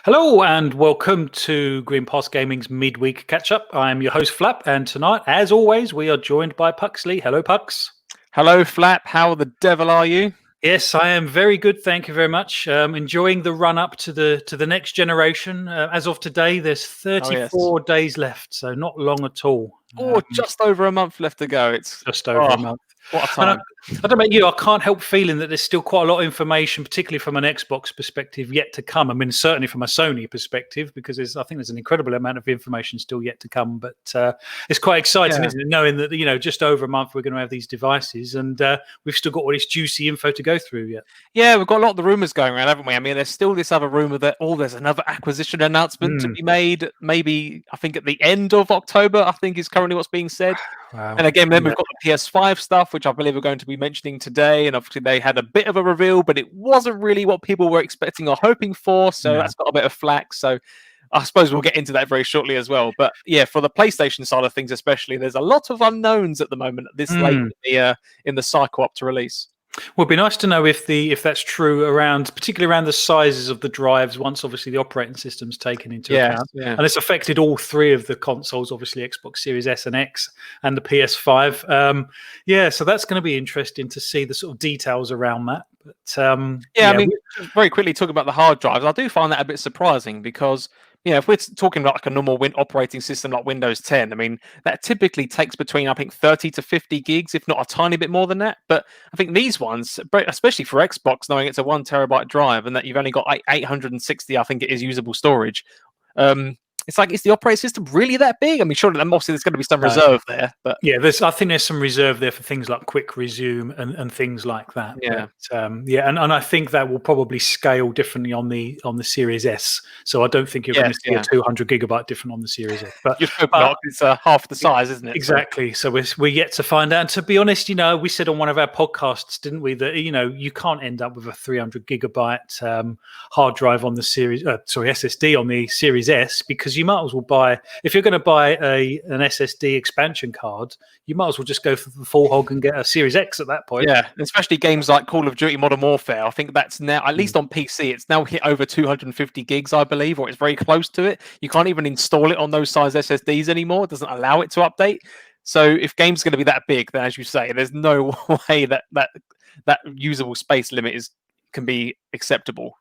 Hello and welcome to Gampass Gaming's midweek catch-up. I'm your host Flap, and tonight, as always, we are joined by Puxley. Hello, Pux. Hello, Flap. How the devil are you? Yes, I am very good. Thank you very much. Enjoying the run-up to the next generation. As of today, there's 34 days left, so not long at all. Just over a month left to go. It's just over a month. What a time. I don't know about you, I can't help feeling that there's still quite a lot of information, particularly from an Xbox perspective, yet to come. I mean, certainly from a Sony perspective, because I think there's an incredible amount of information still yet to come. But it's quite exciting, isn't it, knowing that, just over a month we're going to have these devices, and we've still got all this juicy info to go through yet. Yeah, we've got a lot of the rumours going around, haven't we? I mean, there's still this other rumour that, there's another acquisition announcement to be made, maybe, I think, at the end of October, I think is currently what's being said. Wow. And again, then we've got the PS5 stuff, which I believe we're going to be mentioning today. And obviously, they had a bit of a reveal, but it wasn't really what people were expecting or hoping for. So that's got a bit of flack. So I suppose we'll get into that very shortly as well. But yeah, for the PlayStation side of things, especially, there's a lot of unknowns at the moment, this late in the cycle up to release. Well, it'd be nice to know if that's true particularly around the sizes of the drives once obviously the operating system's taken into account. Yeah. And it's affected all three of the consoles, obviously Xbox Series S and X and the PS5. So that's going to be interesting to see the sort of details around that. But I mean, very quickly talking about the hard drives, I do find that a bit surprising because if we're talking about like a normal operating system like Windows 10, I mean, that typically takes between, I think, 30 to 50 gigs, if not a tiny bit more than that. But I think these ones, especially for Xbox, knowing it's a 1 terabyte drive and that you've only got 860, I think it is, usable storage. It's like, is the operating system really that big? I mean, surely obviously there's going to be some reserve there, but yeah, I think there's some reserve there for things like quick resume and things like that. Yeah, but, and I think that will probably scale differently on the Series S. So I don't think you're going to see a 200 gigabyte different on the Series S. But it's half the size, isn't it? Exactly. So we're yet to find out. And to be honest, we said on one of our podcasts, didn't we, that you can't end up with a 300 gigabyte hard drive on the SSD on the Series S, because you might as well buy, if you're going to buy an SSD expansion card, you might as well just go for the full hog and get a Series X at that point. Yeah, especially games like Call of Duty Modern Warfare. I think that's now, at least on PC, it's now hit over 250 gigs, I believe, or it's very close to it. You can't even install it on those size SSDs anymore. It doesn't allow it to update. So if games are going to be that big, then as you say, there's no way that usable space limit can be acceptable.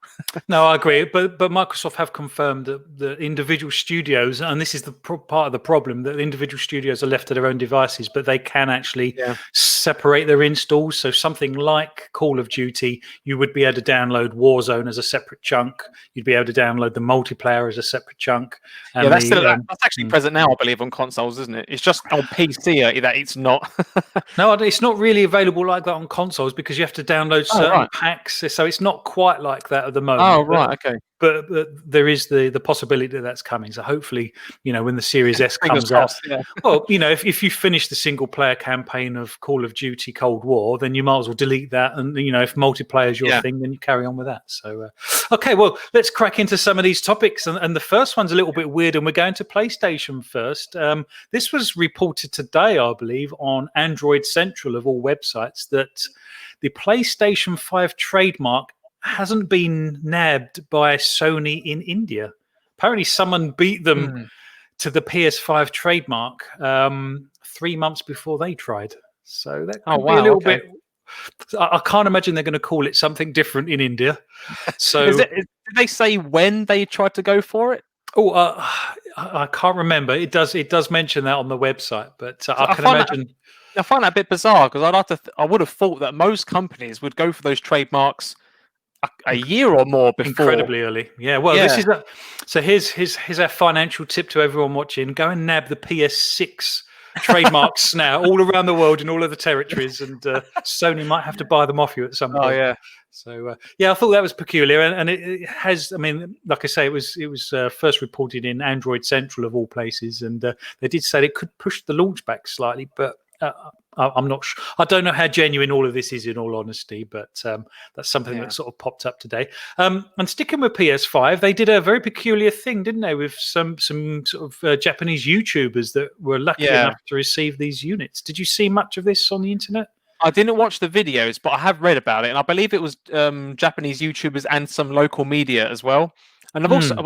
No, I agree. But Microsoft have confirmed that the individual studios, and this is the part of the problem, that individual studios are left to their own devices, but they can actually separate their installs. So something like Call of Duty, you would be able to download Warzone as a separate chunk. You'd be able to download the multiplayer as a separate chunk. And that's actually present now, I believe, on consoles, isn't it? It's just on PC that it's not. No, it's not really available like that on consoles, because you have to download certain packs. So it's not quite like that at the moment. Oh, right, okay. But there is the possibility that that's coming. So hopefully, when the Series S comes out, well, if you finish the single player campaign of Call of Duty Cold War, then you might as well delete that. And, if multiplayer is your thing, then you carry on with that. So, okay, well, let's crack into some of these topics. And the first one's a little bit weird, and we're going to PlayStation first. This was reported today, I believe, on Android Central of all websites, that the PlayStation 5 trademark hasn't been nabbed by Sony in India. Apparently someone beat them to the PS5 trademark 3 months before they tried. So that could be a little bit... I can't imagine they're going to call it something different in India. So did they say when they tried to go for it? I can't remember. It does mention that on the website, but I can imagine... I find that a bit bizarre, because I would have thought that most companies would go for those trademarks a year or more before. Incredibly early. Yeah. Well, this is so here's our financial tip to everyone watching. Go and nab the PS6 trademarks now all around the world in all of the territories, and Sony might have to buy them off you at some point. Oh, yeah. So I thought that was peculiar, and it has. I mean, like I say, it was first reported in Android Central of all places, and they did say it could push the launch back slightly, but I'm not sure. I don't know how genuine all of this is, in all honesty, but that's something that sort of popped up today. And sticking with PS5, they did a very peculiar thing, didn't they, with some sort of Japanese YouTubers that were lucky enough to receive these units. Did you see much of this on the internet? I didn't watch the videos, but I have read about it, and I believe it was Japanese YouTubers and some local media as well. And I've also,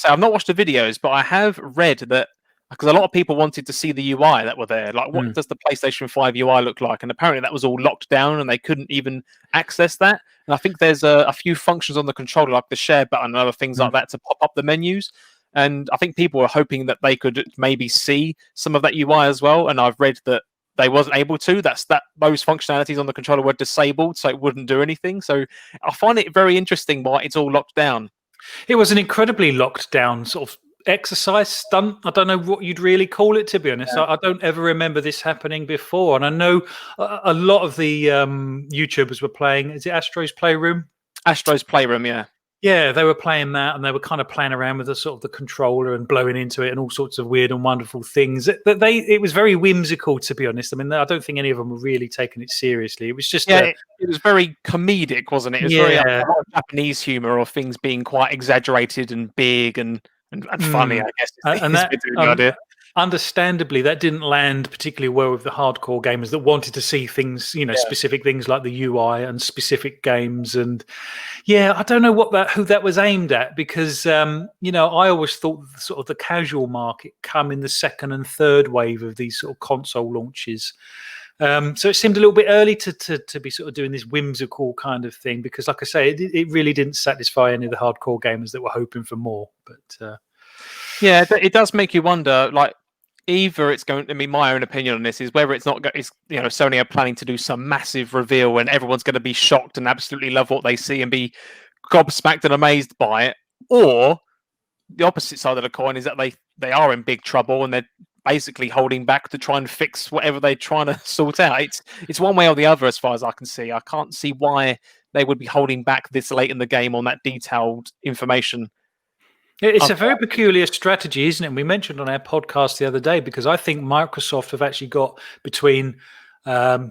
I've not watched the videos, but I have read that because a lot of people wanted to see the UI that were there. Like, what does the PlayStation 5 UI look like? And apparently that was all locked down and they couldn't even access that. And I think there's a few functions on the controller, like the share button and other things like that, to pop up the menus. And I think people were hoping that they could maybe see some of that UI as well. And I've read that they wasn't able to. Those functionalities on the controller were disabled, so it wouldn't do anything. So I find it very interesting why it's all locked down. It was an incredibly locked down sort of exercise stunt. I don't know what you'd really call it, to be honest. I don't ever remember this happening before. And I know a lot of the YouTubers were playing, is it Astro's Playroom? Astro's Playroom, yeah. Yeah, they were playing that, and they were kind of playing around with the sort of the controller and blowing into it and all sorts of weird and wonderful things. It was very whimsical, to be honest. I mean, I don't think any of them were really taking it seriously. It was just it was very comedic, wasn't it? It was very a lot of Japanese humor, or things being quite exaggerated and big and funny, I guess. And that, idea. Understandably, that didn't land particularly well with the hardcore gamers that wanted to see things, specific things like the UI and specific games. And I don't know who that was aimed at, because I always thought sort of the casual market come in the second and third wave of these sort of console launches. So it seemed a little bit early to be sort of doing this whimsical kind of thing, because, like I say, it really didn't satisfy any of the hardcore gamers that were hoping for more. But it does make you wonder, like, either it's going. I mean, my own opinion on this is whether it's not. It's Sony are planning to do some massive reveal and everyone's going to be shocked and absolutely love what they see and be gobsmacked and amazed by it, or the opposite side of the coin is that they are in big trouble and they're basically holding back to try and fix whatever they're trying to sort out. It's one way or the other, as far as I can see. I can't see why they would be holding back this late in the game on that detailed information. It's a very peculiar strategy, isn't it? And we mentioned on our podcast the other day, because I think Microsoft have actually got between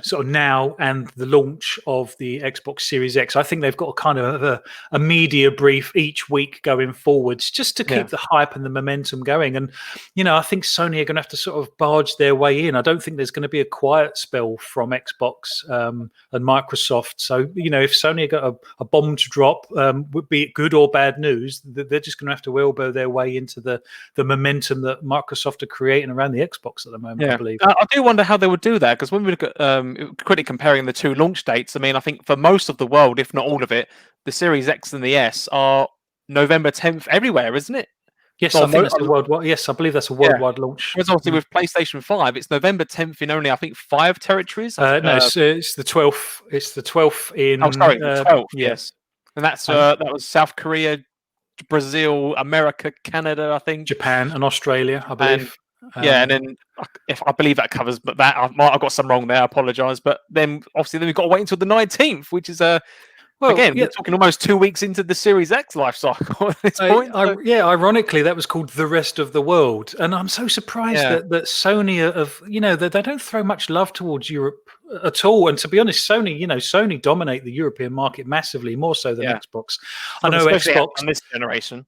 sort of now and the launch of the Xbox Series X, I think they've got a kind of a media brief each week going forwards, just to keep the hype and the momentum going. And, I think Sony are going to have to sort of barge their way in. I don't think there's going to be a quiet spell from Xbox and Microsoft. So, if Sony got a bomb to drop, be it good or bad news, they're just going to have to elbow their way into the momentum that Microsoft are creating around the Xbox at the moment, I believe. I do wonder how they would do that, because when we look at quickly comparing the two launch dates, I mean, I think for most of the world, if not all of it, the Series X and the S are November 10th everywhere, isn't it? Yes, I think that's a worldwide. Yes, I believe that's a worldwide launch. Whereas obviously with PlayStation 5, it's November 10th in only, I think, 5 territories. No, it's the 12th. It's the 12th in. Oh, sorry, the 12th. Yes, and that was South Korea, Brazil, America, Canada, I think, Japan, and Australia, I believe. And then if I believe that covers, but that I've got some wrong there. I apologise. But then obviously we've got to wait until the 19th, which is we're talking almost 2 weeks into the Series X life cycle at this point. Ironically, that was called the rest of the world, and I'm so surprised that Sony that they don't throw much love towards Europe at all. And to be honest, Sony dominate the European market massively, more so than Xbox. I know Xbox on this generation.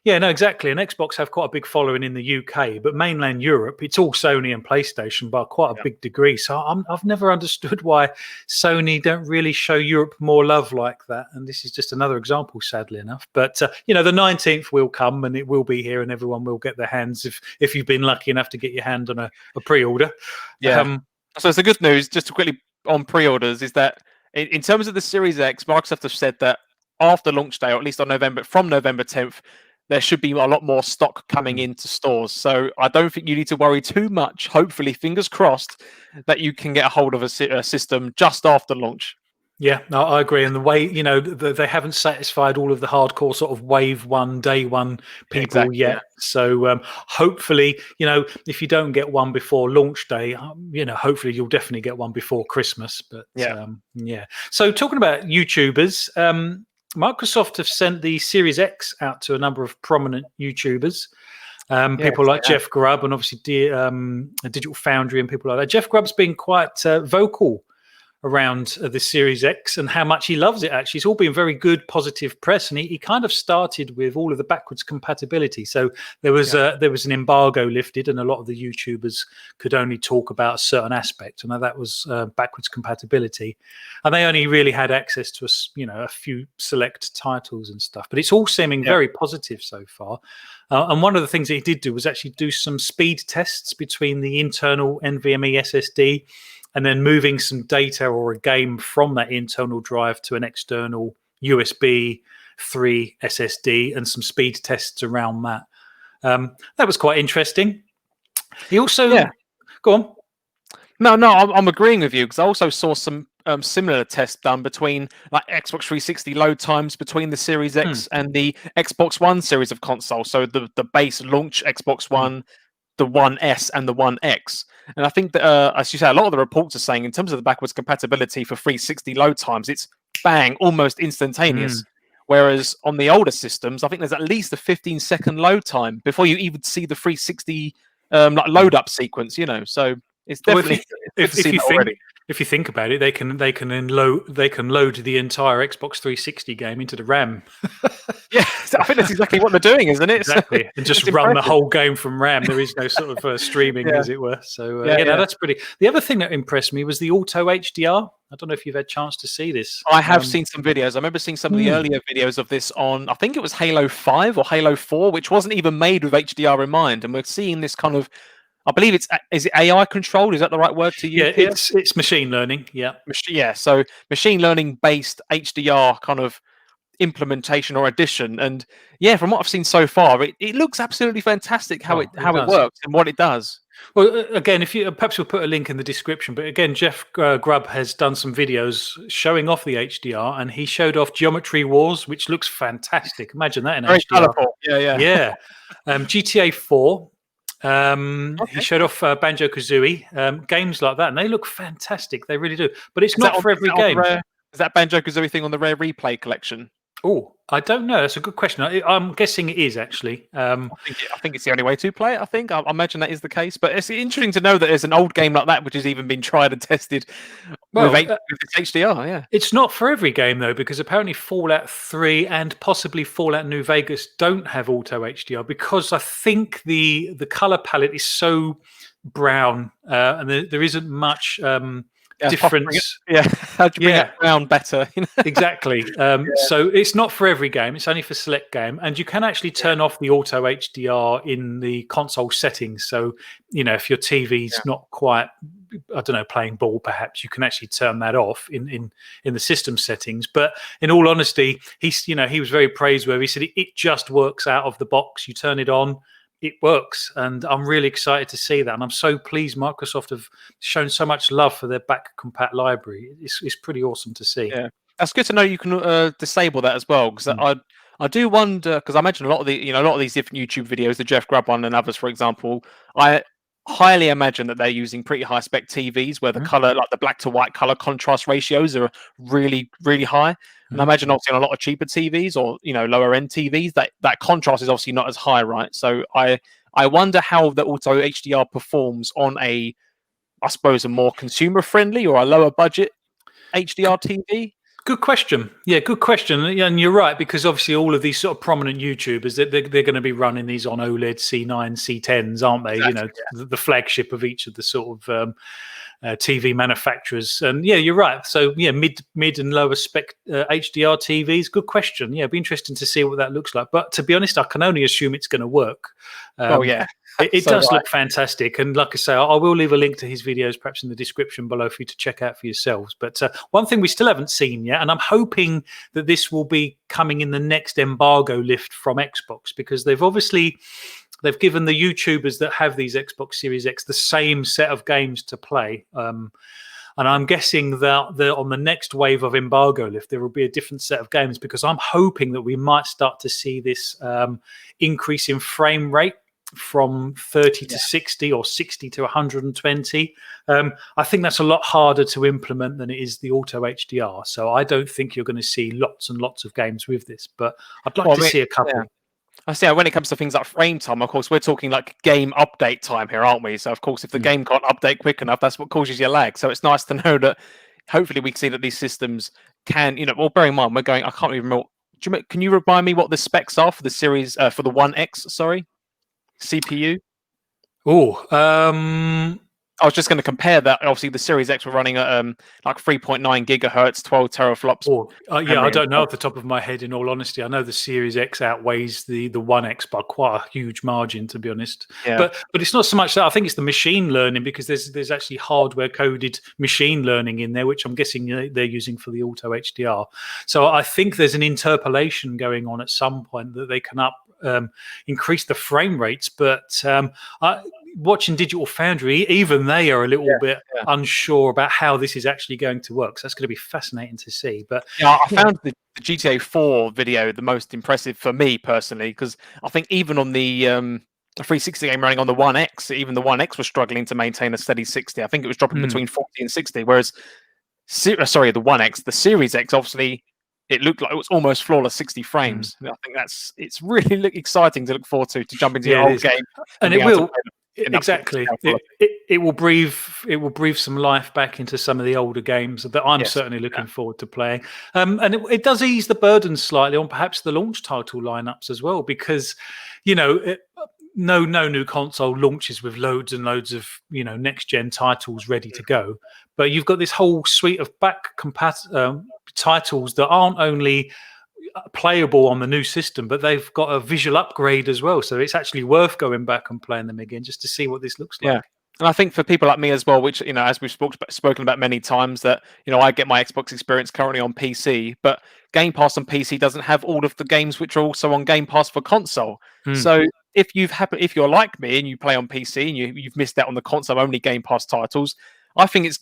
Yeah, no, exactly. And Xbox have quite a big following in the UK, but mainland Europe, it's all Sony and PlayStation by quite a big degree. So I've never understood why Sony don't really show Europe more love like that. And this is just another example, sadly enough. But, the 19th will come, and it will be here, and everyone will get their hands, if you've been lucky enough to get your hand on a pre-order. Yeah. So it's the good news, just to quickly on pre-orders, is that in terms of the Series X, Microsoft have said that after launch day, or at least from November 10th, there should be a lot more stock coming into stores. So I don't think you need to worry too much. Hopefully, fingers crossed, that you can get a hold of a system just after launch. Yeah, no, I agree. And the way, they haven't satisfied all of the hardcore sort of wave one, day one people yet. Yeah. So hopefully, if you don't get one before launch day, hopefully you'll definitely get one before Christmas. But So talking about YouTubers, Microsoft have sent the Series X out to a number of prominent YouTubers, people like Jeff Grubb and obviously Digital Foundry and people like that. Jeff Grubb's been quite vocal around the Series X and how much he loves it. Actually, it's all been very good, positive press, and he kind of started with all of the backwards compatibility. So there was an embargo lifted, and a lot of the YouTubers could only talk about a certain aspect, and that was backwards compatibility. And they only really had access to a few select titles and stuff. But it's all seeming very positive so far. And one of the things that he did do was actually do some speed tests between the internal NVMe SSD and then moving some data or a game from that internal drive to an external USB 3 SSD and some speed tests around that. That was quite interesting. He also... Go on. No, I'm agreeing with you, because I also saw some similar tests done between like Xbox 360 load times between the Series X and the Xbox One series of consoles. So the base launch Xbox One, the One S and the One X. And I think that, as you say, a lot of the reports are saying in terms of the backwards compatibility for 360 load times, it's bang, almost instantaneous. Whereas on the older systems, I think there's at least a 15-second load time before you even see the 360 like load up sequence. So it's definitely if you think about it, they can load the entire Xbox 360 game into the RAM. Yeah, I think that's exactly what they're doing, isn't it? Exactly, and just run the whole game from RAM. There is no sort of streaming, as it were. So that's pretty. The other thing that impressed me was the Auto HDR. I don't know if you've had a chance to see this. I have seen some videos. I remember seeing some of the earlier videos of this on, I think it was Halo 5 or Halo 4, which wasn't even made with HDR in mind. And we're seeing this kind of, I believe is it AI controlled? Is that the right word to use? Yeah, it's machine learning. Yeah. Yeah. So machine learning based HDR kind of implementation or addition. And from what I've seen so far, it looks absolutely fantastic how it works and what it does. Well, again, if you perhaps we'll put a link in the description. But again, Jeff Grubb has done some videos showing off the HDR, and he showed off Geometry Wars, which looks fantastic. Imagine that in Very HDR. Colourful. Yeah. GTA 4. He showed off Banjo-Kazooie, games like that, and they look fantastic. They really do. But it's not for every game. Is that Banjo-Kazooie thing on the Rare Replay collection? Oh, I don't know. That's a good question. I'm guessing it is, actually. I think it's the only way to play it. I imagine that is the case. But it's interesting to know that there's an old game like that which has even been tried and tested with HDR. Yeah, it's not for every game though, because apparently Fallout 3 and possibly Fallout New Vegas don't have Auto HDR, because I think the color palette is so brown and there isn't much difference. How do you bring it down better? Exactly. So it's not for every game. It's only for select game, and you can actually turn off the Auto HDR in the console settings. So if your TV's not quite, I don't know, playing ball, perhaps you can actually turn that off in the system settings. But in all honesty, he was very praiseworthy. He said it just works out of the box. You turn it on, it works, and I'm really excited to see that. And I'm so pleased Microsoft have shown so much love for their back compat library. It's pretty awesome to see. Yeah, that's good to know. You can disable that as well, because I do wonder, because I imagine a lot of these different YouTube videos, the Jeff Grubb one and others, for example, I highly imagine that they're using pretty high spec TVs where the color, like the black to white color contrast ratios, are really, really high. And I imagine obviously on a lot of cheaper TVs or lower end TVs, that contrast is obviously not as high, right? So I wonder how the Auto HDR performs on I suppose a more consumer friendly or a lower budget HDR TV. Good question. Yeah, good question. And you're right, because obviously all of these sort of prominent YouTubers, they're going to be running these on OLED C9, C10s, aren't they? Exactly, the flagship of each of the sort of TV manufacturers. And you're right. So mid and lower spec HDR TVs. Good question. Yeah, it'd be interesting to see what that looks like. But to be honest, I can only assume it's going to work. It so does look fantastic. And like I say, I will leave a link to his videos perhaps in the description below for you to check out for yourselves. But one thing we still haven't seen yet, and I'm hoping that this will be coming in the next embargo lift from Xbox, because they've given the YouTubers that have these Xbox Series X the same set of games to play. And I'm guessing that on the next wave of embargo lift, there will be a different set of games, because I'm hoping that we might start to see this increase in frame rate from 30 to 60 or 60 to 120. I think that's a lot harder to implement than it is the Auto HDR. So I don't think you're going to see lots and lots of games with this, but I'd like to see a couple. Yeah. I see. When it comes to things like frame time, of course, we're talking like game update time here, aren't we? So, of course, if the game can't update quick enough, that's what causes your lag. So it's nice to know that hopefully we can see that these systems can, well, bearing in mind we're going, I can't even remember. Can you remind me what the specs are for the series for the One X? Sorry, CPU. I was just going to compare that. Obviously, the Series X were running at like 3.9 gigahertz, 12 teraflops. Yeah, I don't know off the top of my head. In all honesty, I know the Series X outweighs the One X by quite a huge margin, to be honest. Yeah. But it's not so much that. I think it's the machine learning, because there's actually hardware coded machine learning in there, which I'm guessing they're using for the auto HDR. So I think there's an interpolation going on at some point that they can increase the frame rates. But watching Digital Foundry, even they are a little bit unsure about how this is actually going to work. So that's going to be fascinating to see. But I found the GTA 4 video the most impressive for me personally, because I think even on the 360 game running on the One X, even the One X was struggling to maintain a steady 60. I think it was dropping between 40 and 60, whereas the One X, the Series X, obviously it looked like it was almost flawless 60 frames. I think it's really exciting to look forward to jump into your old game, and it will. Exactly, it will breathe some life back into some of the older games that I'm certainly looking forward to playing. And it does ease the burden slightly on perhaps the launch title lineups as well, because no new console launches with loads and loads of next gen titles ready to go, but you've got this whole suite of back titles that aren't only playable on the new system, but they've got a visual upgrade as well, so it's actually worth going back and playing them again just to see what this looks like. And I think for people like me as well, which as we've spoken about many times, that I get my Xbox experience currently on PC, but Game Pass on PC doesn't have all of the games which are also on Game Pass for console. So if you're like me and you play on PC and you've missed out on the console only Game Pass titles, I think it's,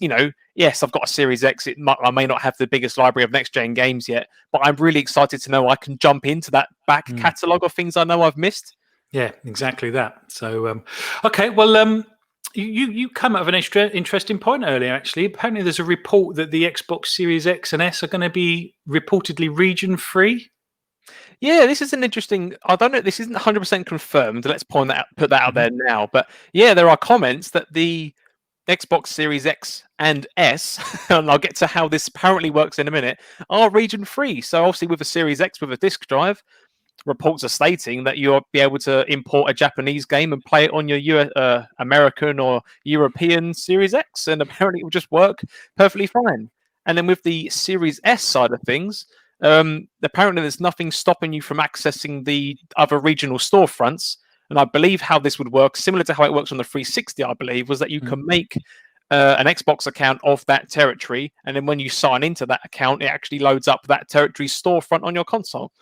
yes, I've got a Series X. I may not have the biggest library of next-gen games yet, but I'm really excited to know I can jump into that back catalogue of things I know I've missed. Yeah, exactly that. So, okay, well, you come out of an interesting point earlier, actually. Apparently there's a report that the Xbox Series X and S are going to be reportedly region-free. Yeah, this is an interesting. I don't know. This isn't 100% confirmed. Let's put that out there now. But yeah, there are comments that the Xbox Series X and S, and I'll get to how this apparently works in a minute, are region free. So obviously with a Series X with a disk drive, reports are stating that you'll be able to import a Japanese game and play it on your American or European Series X, and apparently it will just work perfectly fine. And then with the Series S side of things, apparently there's nothing stopping you from accessing the other regional storefronts. And I believe how this would work, similar to how it works on the 360, I believe, was that you can make an Xbox account of that territory, and then when you sign into that account, it actually loads up that territory storefront on your console.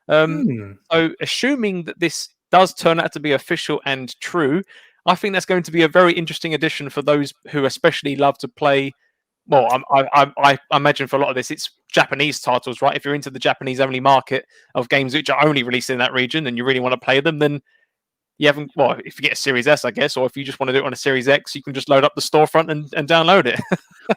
So assuming that this does turn out to be official and true, I think that's going to be a very interesting addition for those who especially love to play. Well, I imagine for a lot of this, it's Japanese titles, right? If you're into the Japanese-only market of games which are only released in that region and you really want to play them, then you haven't. Well, if you get a Series S, I guess, or if you just want to do it on a Series X, you can just load up the storefront and download it.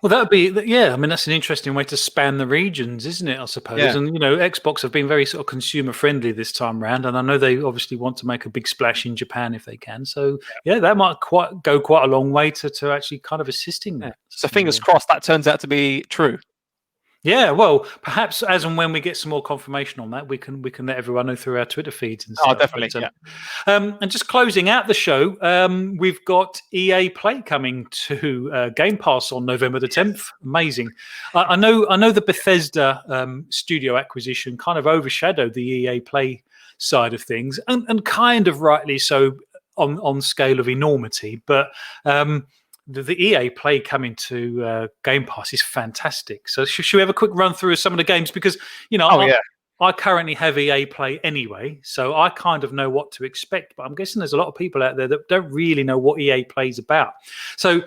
Well, that would be, I mean, that's an interesting way to span the regions, isn't it? I suppose. Yeah. And Xbox have been very sort of consumer friendly this time around, and I know they obviously want to make a big splash in Japan if they can. So yeah, that might go quite a long way to actually kind of assisting that. So fingers crossed that turns out to be true. Yeah, well, perhaps as and when we get some more confirmation on that, we can let everyone know through our Twitter feeds and stuff. Oh, definitely. And just closing out the show, we've got EA Play coming to Game Pass on November the 10th. Amazing. I know the Bethesda studio acquisition kind of overshadowed the EA Play side of things, and kind of rightly so on scale of enormity, but. The EA Play coming to Game Pass is fantastic. So should we have a quick run through of some of the games? Because, I currently have EA Play anyway, so I kind of know what to expect. But I'm guessing there's a lot of people out there that don't really know what EA Play is about. So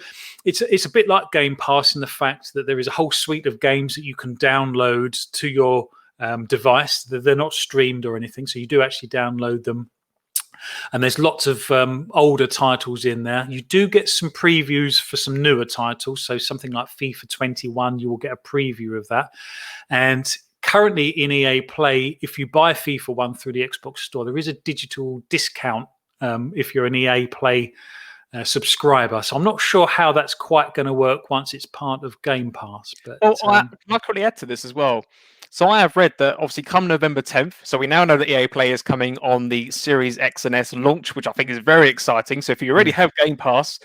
it's a bit like Game Pass in the fact that there is a whole suite of games that you can download to your device. They're not streamed or anything, so you do actually download them. And there's lots of older titles in there. You do get some previews for some newer titles. So something like FIFA 21, you will get a preview of that. And currently in EA Play, if you buy FIFA 1 through the Xbox Store, there is a digital discount if you're an EA Play subscriber. So I'm not sure how that's quite going to work once it's part of Game Pass. But can I quickly add to this as well? So I have read that obviously come November 10th, so we now know that EA Play is coming on the Series X and S launch, which I think is very exciting. So if you already have Game Pass,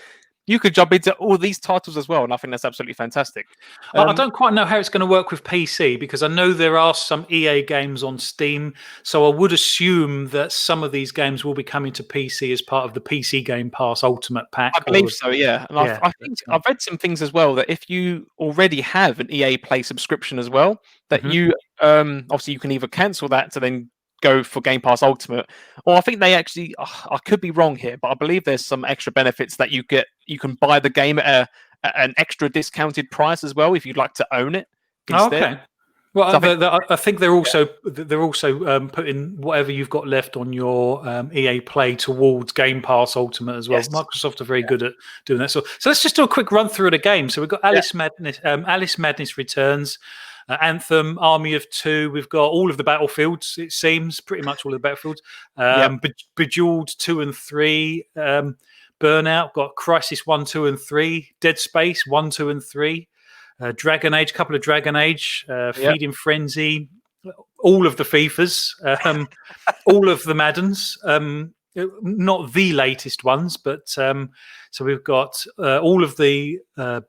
you could jump into all these titles as well, and I think that's absolutely fantastic. I don't quite know how it's going to work with PC, because I know there are some EA games on Steam, so I would assume that some of these games will be coming to PC as part of the PC Game Pass Ultimate Pack. I believe so, yeah. And I think I've read some things as well that if you already have an EA Play subscription as well, that you obviously you can either cancel that to then go for Game Pass Ultimate, or I think they actually, I could be wrong here, but I believe there's some extra benefits that you get. You can buy the game at an extra discounted price as well if you'd like to own it instead. Okay. Well, so I think they're also putting whatever you've got left on your EA Play towards Game Pass Ultimate as well. Yes. Microsoft are very good at doing that. So let's just do a quick run through of the game. So we've got Alice Madness Returns, Anthem, Army of Two. We've got all of the Battlefields. It seems pretty much all of the Battlefields. Bejeweled 2 and 3. Burnout. Got Crisis 1, 2, and 3. Dead Space 1, 2, and 3. Dragon Age, couple of Dragon Age, Feeding Frenzy, all of the FIFAs, all of the Maddens, not the latest ones, but so we've got all of the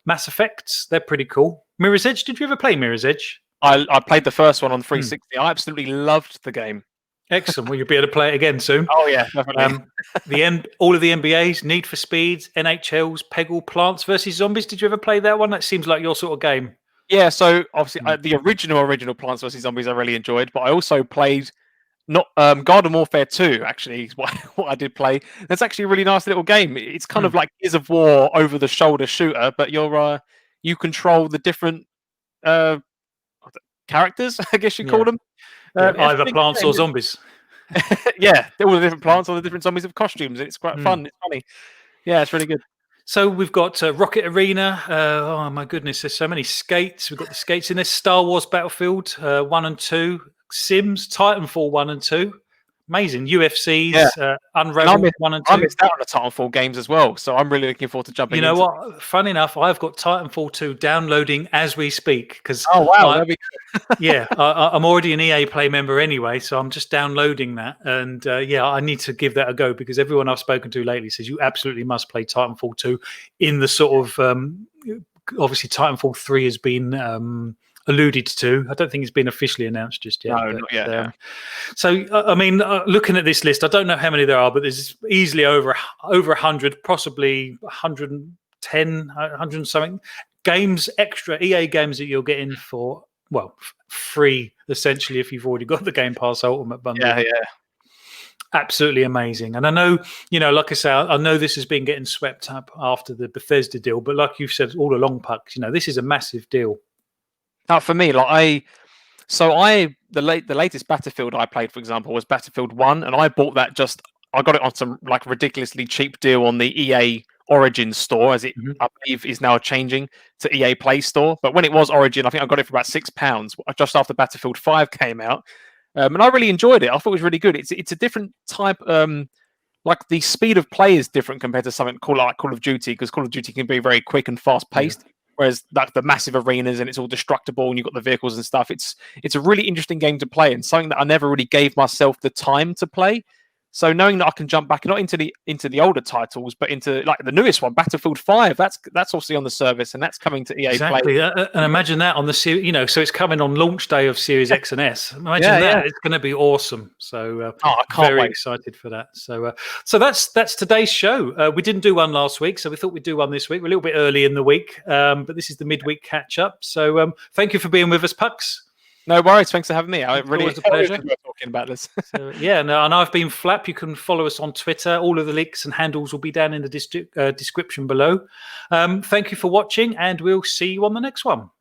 Mass Effects. They're pretty cool. Mirror's Edge, did you ever play Mirror's Edge? I played the first one on 360. I absolutely loved the game. Excellent. Well, you'll be able to play it again soon. Oh yeah, definitely. All of the NBAs, Need for Speeds, NHLs, Peggle, Plants vs Zombies. Did you ever play that one? That seems like your sort of game. Yeah. So obviously, the original Plants vs Zombies I really enjoyed, but I also played Garden Warfare 2. Actually, is what I did play. That's actually a really nice little game. It's kind of like Gears of War over the shoulder shooter, but you control the different characters, I guess you call them. Either plants or zombies. Yeah, all the different plants, all the different zombies have costumes. It's quite fun. It's funny. Yeah, it's really good. So we've got Rocket Arena. Oh my goodness, there's so many skates. We've got the skates in there. Star Wars Battlefield 1 and 2. Sims, Titanfall 1 and 2. Amazing. UFCs, Unravel 1 and 2. I missed out on the Titanfall games as well, so I'm really looking forward to jumping into. You know what? Funny enough, I've got Titanfall 2 downloading as we speak. Oh, wow. I'm already an EA Play member anyway, so I'm just downloading that. And I need to give that a go, because everyone I've spoken to lately says you absolutely must play Titanfall 2 in the sort of... obviously, Titanfall 3 has been... alluded to. I don't think it's been officially announced just yet. No, not yet. So, I mean, looking at this list, I don't know how many there are, but there's easily over 100, possibly 110, 100 something games, extra EA games that you're getting for, well, free, essentially, if you've already got the Game Pass Ultimate bundle. Yeah. Absolutely amazing. And I know, like I say, I know this has been getting swept up after the Bethesda deal, but like you've said all along, Pucks, this is a massive deal. Now, for me, the latest Battlefield I played, for example, was Battlefield 1, and I bought that I got it on some ridiculously cheap deal on the EA Origin store, as it I believe is now changing to EA Play Store. But when it was Origin, I think I got it for about £6 just after Battlefield 5 came out, and I really enjoyed it. I thought it was really good. It's a different type. Like the speed of play is different compared to something like Call of Duty, because Call of Duty can be very quick and fast paced. Yeah. Whereas like the massive arenas and it's all destructible and you've got the vehicles and stuff. It's a really interesting game to play, and something that I never really gave myself the time to play. So knowing that I can jump back not into the older titles, but into like the newest one, Battlefield 5, that's obviously on the service, and that's coming to EA Play. And imagine that on the series, so it's coming on launch day of Series X and S. Imagine that. It's going to be awesome. So I can't very wait. excited for that. So that's today's show. We didn't do one last week, so we thought we'd do one this week. We're a little bit early in the week, but this is the midweek catch up. So thank you for being with us, Pucks. No worries. Thanks for having me. I really always a pleasure talking about this. And I've been Flap. You can follow us on Twitter. All of the links and handles will be down in the description below. Thank you for watching, and we'll see you on the next one.